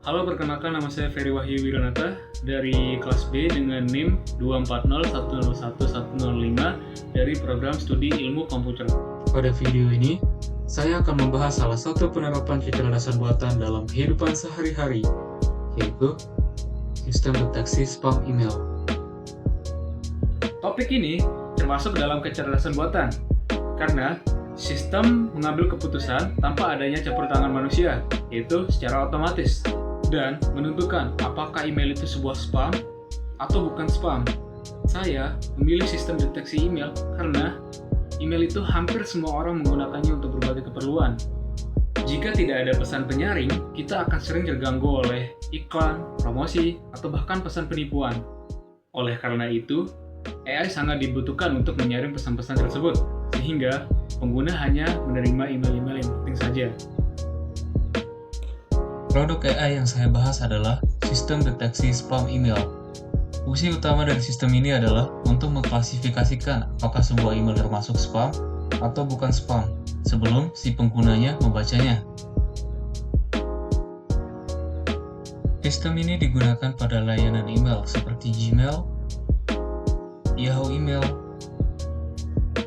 Halo, perkenalkan nama saya Ferry Wahyu Wiranata dari kelas B dengan NIM 240101105 dari program studi ilmu komputer. Pada video ini, saya akan membahas salah satu penerapan kecerdasan buatan dalam kehidupan sehari-hari, yaitu sistem deteksi spam email. Topik ini termasuk dalam kecerdasan buatan, karena sistem mengambil keputusan tanpa adanya campur tangan manusia, yaitu secara otomatis, dan menentukan apakah email itu sebuah spam atau bukan spam. Saya memilih sistem deteksi email karena email itu hampir semua orang menggunakannya untuk berbagai keperluan. Jika tidak ada pesan penyaring, kita akan sering terganggu oleh iklan, promosi, atau bahkan pesan penipuan. Oleh karena itu, AI sangat dibutuhkan untuk menyaring pesan-pesan tersebut, sehingga pengguna hanya menerima email-email yang penting saja. Produk AI yang saya bahas adalah sistem deteksi spam email. Fungsi utama dari sistem ini adalah untuk mengklasifikasikan apakah sebuah email termasuk spam atau bukan spam sebelum si penggunanya membacanya. Sistem ini digunakan pada layanan email seperti Gmail, Yahoo Email,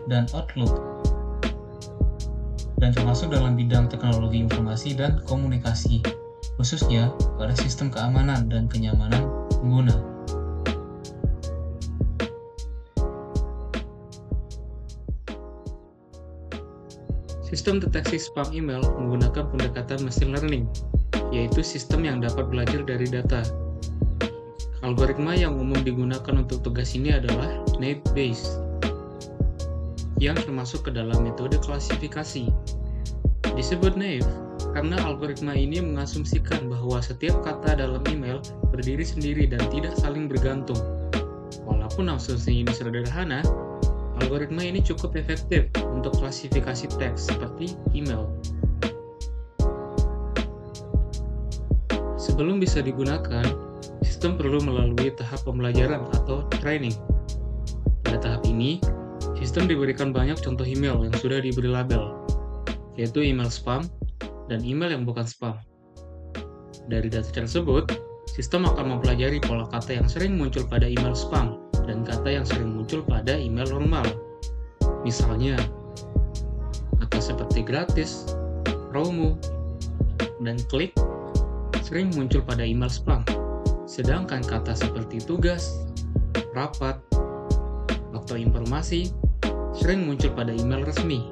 dan Outlook, dan termasuk dalam bidang teknologi informasi dan komunikasi, khususnya pada sistem keamanan dan kenyamanan pengguna. Sistem deteksi spam email menggunakan pendekatan machine learning, yaitu sistem yang dapat belajar dari data. Algoritma yang umum digunakan untuk tugas ini adalah Naive-Bayes, yang termasuk ke dalam metode klasifikasi. Disebut naive karena algoritma ini mengasumsikan bahwa setiap kata dalam email berdiri sendiri dan tidak saling bergantung. Walaupun asumsi ini sederhana, algoritma ini cukup efektif untuk klasifikasi teks seperti email. Sebelum bisa digunakan, sistem perlu melalui tahap pembelajaran atau training. Pada tahap ini, sistem diberikan banyak contoh email yang sudah diberi label, yaitu email spam dan email yang bukan spam. Dari data tersebut, sistem akan mempelajari pola kata yang sering muncul pada email spam dan kata yang sering muncul pada email normal. Misalnya, kata seperti gratis, promo, dan klik sering muncul pada email spam, sedangkan kata seperti tugas, rapat, atau informasi sering muncul pada email resmi.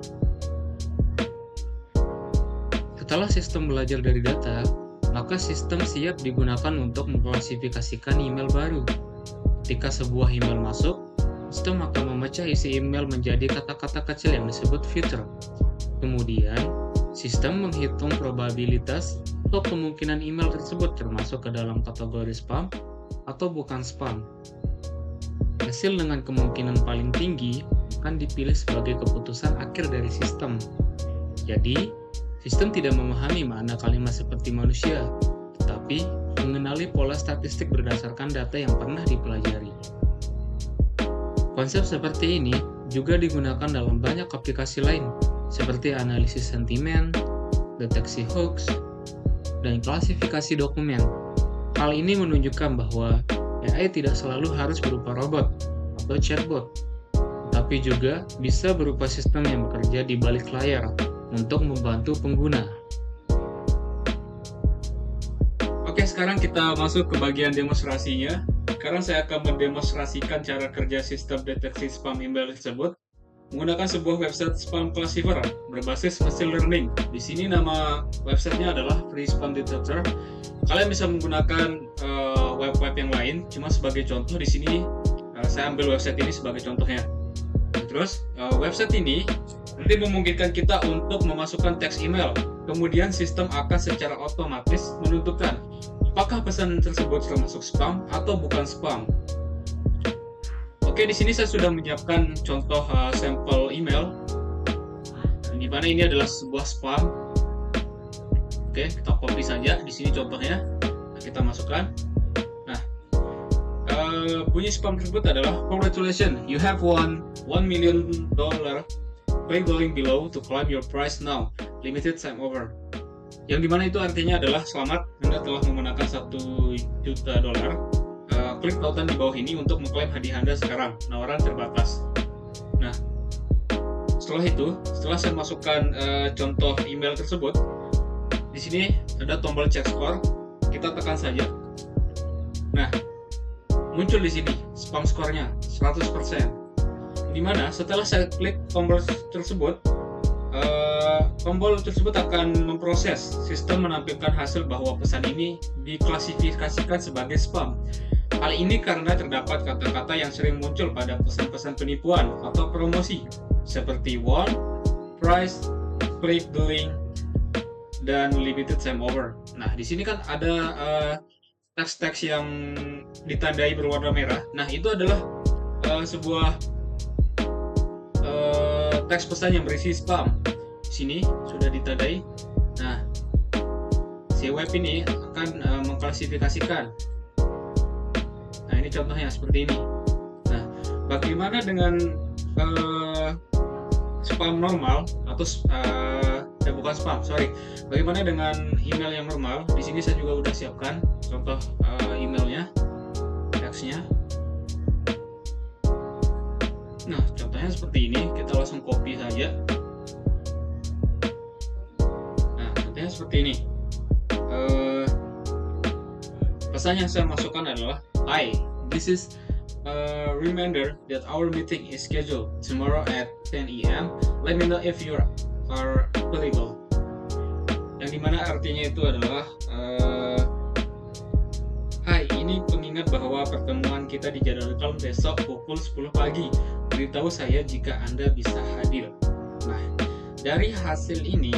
Setelah sistem belajar dari data, maka sistem siap digunakan untuk mengklasifikasikan email baru. Ketika sebuah email masuk, sistem akan memecah isi email menjadi kata-kata kecil yang disebut filter. Kemudian, sistem menghitung probabilitas atau kemungkinan email tersebut termasuk ke dalam kategori spam atau bukan spam. Hasil dengan kemungkinan paling tinggi akan dipilih sebagai keputusan akhir dari sistem. Jadi, sistem tidak memahami makna kalimat seperti manusia, tetapi mengenali pola statistik berdasarkan data yang pernah dipelajari. Konsep seperti ini juga digunakan dalam banyak aplikasi lain, seperti analisis sentimen, deteksi hoax, dan klasifikasi dokumen. Hal ini menunjukkan bahwa AI tidak selalu harus berupa robot atau chatbot, tapi juga bisa berupa sistem yang bekerja di balik layar untuk membantu pengguna. Oke, sekarang kita masuk ke bagian demonstrasinya. Sekarang saya akan mendemonstrasikan cara kerja sistem deteksi spam email tersebut menggunakan sebuah website spam classifier berbasis machine learning. Di sini nama websitenya adalah Free Spam Detector. Kalian bisa menggunakan web-web yang lain, cuma sebagai contoh di sini saya ambil website ini sebagai contohnya. Terus website ini nanti memungkinkan kita untuk memasukkan teks email. Kemudian sistem akan secara otomatis menentukan apakah pesan tersebut termasuk spam atau bukan spam. Oke, di sini saya sudah menyiapkan contoh sampel email, di mana ini adalah sebuah spam. Oke, kita copy saja. Di sini contohnya, kita masukkan. Nah, bunyi spam tersebut adalah congratulations, you have won $1 million. Play the link below to climb your prize now. Limited time over. Yang dimana itu artinya adalah selamat, Anda telah memenangkan $1 juta. Klik tautan di bawah ini untuk mengklaim hadiah Anda sekarang. Penawaran terbatas. Nah, setelah saya masukkan contoh email tersebut, di sini ada tombol cek skor. Kita tekan saja. Nah, muncul di sini spam skornya 100%. Dimana setelah saya klik tombol tersebut, tombol tersebut akan memproses. Sistem menampilkan hasil bahwa pesan ini diklasifikasikan sebagai spam. Hal ini karena terdapat kata-kata yang sering muncul pada pesan-pesan penipuan atau promosi seperti won, price, click the link, dan limited time offer. Nah, di sini kan ada teks-teks yang ditandai berwarna merah. Nah, itu adalah sebuah teks pesan yang berisi spam. Di sini sudah ditandai. Nah, si web ini akan mengklasifikasikan. Nah, ini contohnya seperti ini. Nah, bagaimana dengan spam normal atau bukan spam, sorry. Bagaimana dengan email yang normal? Di sini saya juga udah siapkan contoh emailnya, teksnya. Nah, contohnya seperti ini. Kita langsung copy saja. Nah, contohnya seperti ini. Pesan yang saya masukkan adalah, "Hi, this is a reminder that our meeting is scheduled tomorrow at 10 a.m. Let me know if you are available." Yang dimana artinya itu adalah, "Hai, ini pengingat bahwa pertemuan kita dijadwalkan besok pukul 10 pagi. Beritahu saya jika Anda bisa hadir." Nah, dari hasil ini,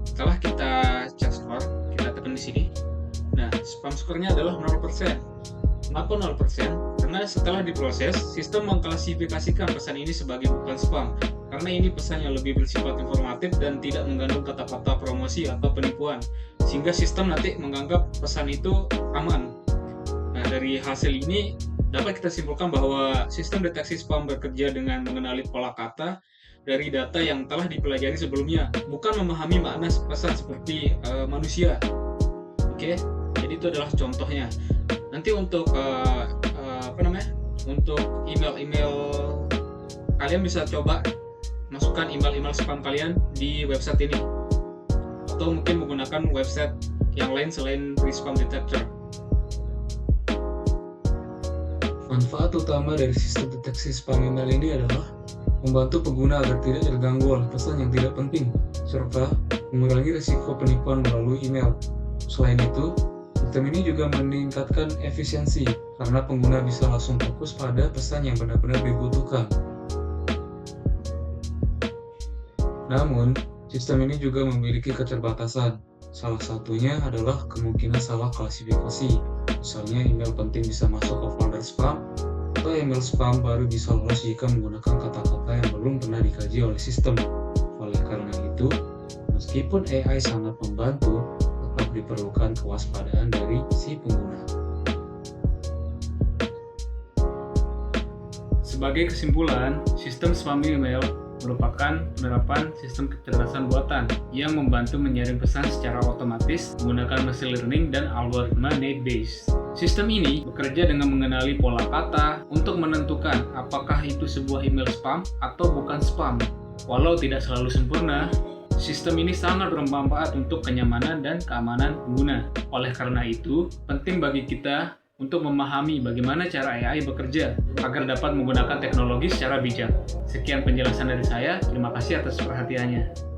setelah kita cek skor, kita tekan di sini. Nah, spam skornya adalah 0%. Kenapa 0%? Karena setelah diproses, sistem mengklasifikasikan pesan ini sebagai bukan spam. Karena ini pesan yang lebih bersifat informatif dan tidak mengandung kata-kata promosi atau penipuan. Sehingga sistem nanti menganggap pesan itu aman. Nah, dari hasil ini dapat kita simpulkan bahwa sistem deteksi spam bekerja dengan mengenali pola kata dari data yang telah dipelajari sebelumnya, bukan memahami makna pesan seperti manusia. Oke, jadi itu adalah contohnya. Nanti untuk untuk email-email kalian bisa coba masukkan email-email spam kalian di website ini, atau mungkin menggunakan website yang lain selain Free Spam Detector. Manfaat utama dari sistem deteksi spam email ini adalah membantu pengguna agar tidak terganggu oleh pesan yang tidak penting, serta mengurangi risiko penipuan melalui email. Selain itu, sistem ini juga meningkatkan efisiensi karena pengguna bisa langsung fokus pada pesan yang benar-benar dibutuhkan. Namun, sistem ini juga memiliki keterbatasan. Salah satunya adalah kemungkinan salah klasifikasi. Misalnya, email penting bisa masuk ke folder spam, atau email spam baru bisa lolos jika menggunakan kata-kata yang belum pernah dikaji oleh sistem. Oleh karena itu, meskipun AI sangat membantu, tetap diperlukan kewaspadaan dari si pengguna. Sebagai kesimpulan, sistem spam email merupakan penerapan sistem kecerdasan buatan yang membantu menyaring pesan secara otomatis menggunakan machine learning dan algoritma net-based. Sistem ini bekerja dengan mengenali pola kata untuk menentukan apakah itu sebuah email spam atau bukan spam. Walau tidak selalu sempurna, sistem ini sangat bermanfaat untuk kenyamanan dan keamanan pengguna. Oleh karena itu, penting bagi kita untuk memahami bagaimana cara AI bekerja agar dapat menggunakan teknologi secara bijak. Sekian penjelasan dari saya, terima kasih atas perhatiannya.